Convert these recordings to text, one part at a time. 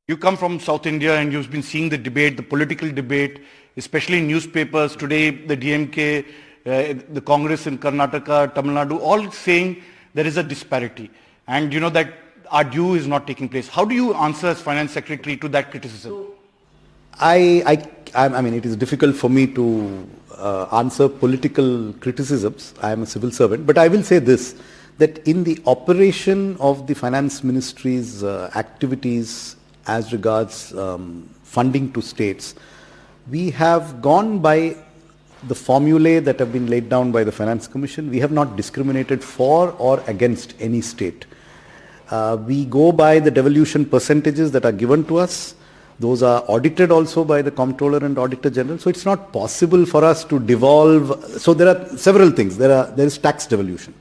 You come from South India and you've been seeing the debate, the political debate, especially in newspapers. Today, the DMK, the Congress in Karnataka, Tamil Nadu, all saying there is a disparity. And you know that our due is not taking place. How do you answer as Finance Secretary to that criticism? I mean, it is difficult for me to answer political criticisms. I am a civil servant. But I will say this, that in the operation of the Finance Ministry's activities as regards funding to states, we have gone by the formulae that have been laid down by the Finance Commission. We have not discriminated for or against any state. We go by the devolution percentages that are given to us. Those are audited also by the Comptroller and Auditor General. So it's not possible for us to devolve. So there are several things. There is tax devolution.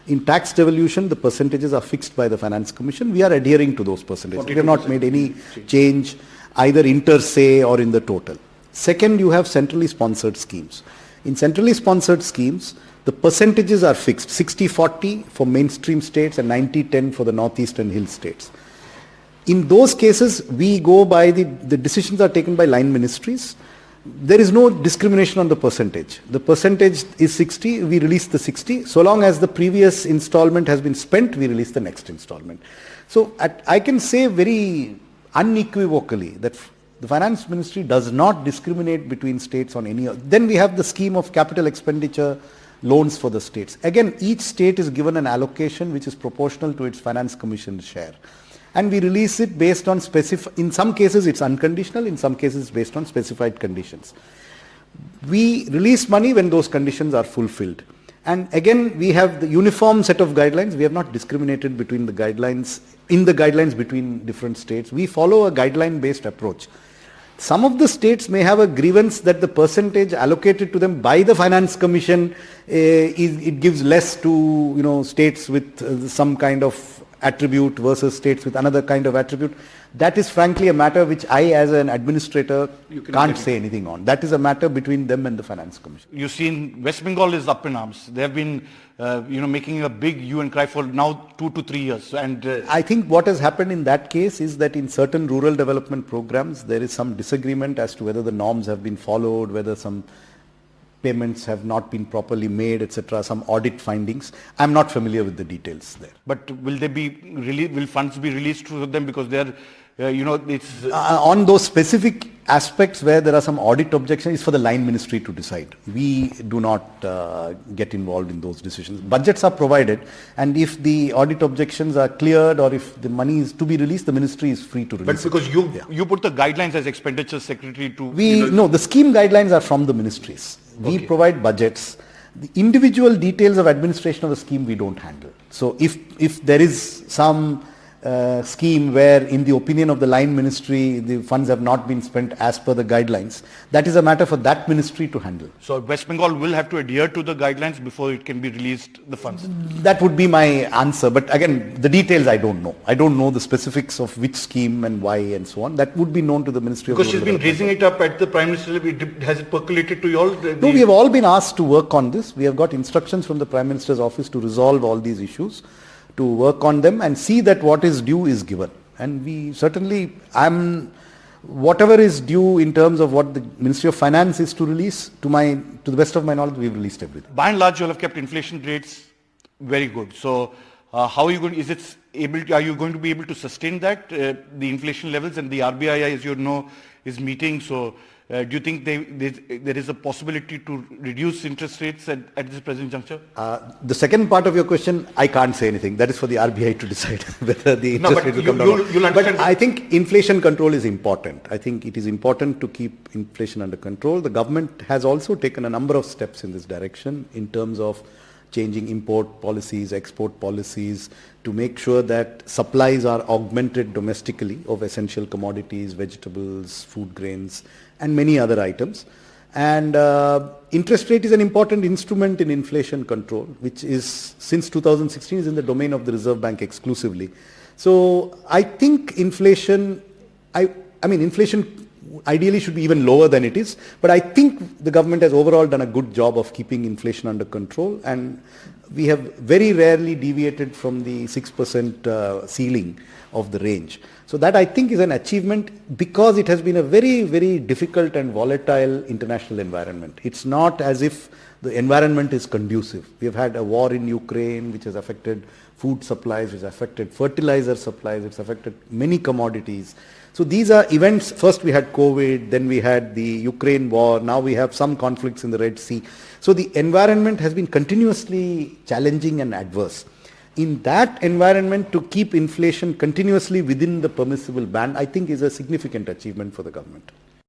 In tax devolution, the percentages are fixed by the Finance Commission. We are adhering to those percentages. We have not made any change either inter se or in the total. Second, you have centrally sponsored schemes. In centrally sponsored schemes, the percentages are fixed, 60-40 for mainstream states and 90-10 for the northeast and hill states. In those cases, we go by the decisions are taken by line ministries. There is no discrimination on the percentage. The percentage is 60, we release the 60. So long as the previous installment has been spent, we release the next installment. So I can say very unequivocally that the Finance Ministry does not discriminate between states on any. Then we have the scheme of capital expenditure loans for the states. Again, each state is given an allocation which is proportional to its Finance Commission share. And we release it based on in some cases it's unconditional, in some cases based on specified conditions. We release money when those conditions are fulfilled. And again, we have the uniform set of guidelines. We have not discriminated between the guidelines, between different states. We follow a guideline-based approach. Some of the states may have a grievance that the percentage allocated to them by the Finance Commission, it gives less to states with some kind of attribute versus states with another kind of attribute. That is frankly a matter which I as an administrator can't say anything on. That is a matter between them and the Finance Commission. You've seen West Bengal is up in arms. They have been making a big hue and cry for now 2 to 3 years. And I think what has happened in that case is that in certain rural development programs there is some disagreement as to whether the norms have been followed, whether some payments have not been properly made, etc., some audit findings. I'm not familiar with the details there. But will funds be released to them because they are, it's... on those specific aspects where there are some audit objections, it's for the line ministry to decide. We do not get involved in those decisions. Budgets are provided, and if the audit objections are cleared or if the money is to be released, the ministry is free to release it. But because you put the guidelines as expenditure secretary to... No, the scheme guidelines are from the ministries. We provide budgets. The individual details of administration of the scheme we don't handle. So if there is some scheme where in the opinion of the line ministry the funds have not been spent as per the guidelines, that is a matter for that ministry to handle. So West Bengal will have to adhere to the guidelines before it can be released, the funds? That would be my answer, but again the details I don't know. I don't know the specifics of which scheme and why and so on. That would be known to the Ministry because of... Because she's been raising it up at the Prime Minister level. Has it percolated to you all? No, we have all been asked to work on this. We have got instructions from the Prime Minister's office to resolve all these issues, to work on them and see that what is due is given. And we certainly, whatever is due in terms of what the Ministry of Finance is to release, to the best of my knowledge, we've released everything. By and large, you all have kept inflation rates very good. So how are you going, are you going to be able to sustain that, the inflation levels? And the RBI, as you know, is meeting. So do you think there is a possibility to reduce interest rates at this present juncture? The second part of your question, I can't say anything. That is for the RBI to decide whether the interest rate will come down. But I think inflation control is important. I think it is important to keep inflation under control. The government has also taken a number of steps in this direction in terms of changing import policies, export policies, to make sure that supplies are augmented domestically of essential commodities, vegetables, food grains, and many other items. And interest rate is an important instrument in inflation control, which is, since 2016, is in the domain of the Reserve Bank exclusively. So I think inflation ideally should be even lower than it is. But I think the government has overall done a good job of keeping inflation under control, and we have very rarely deviated from the 6% ceiling of the range. So that I think is an achievement because it has been a very, very difficult and volatile international environment. It's not as if the environment is conducive. We have had a war in Ukraine which has affected food supplies, which has affected fertilizer supplies, it's affected many commodities. So these are events. First we had COVID, then we had the Ukraine war, now we have some conflicts in the Red Sea. So the environment has been continuously challenging and adverse. In that environment, to keep inflation continuously within the permissible band, I think is a significant achievement for the government.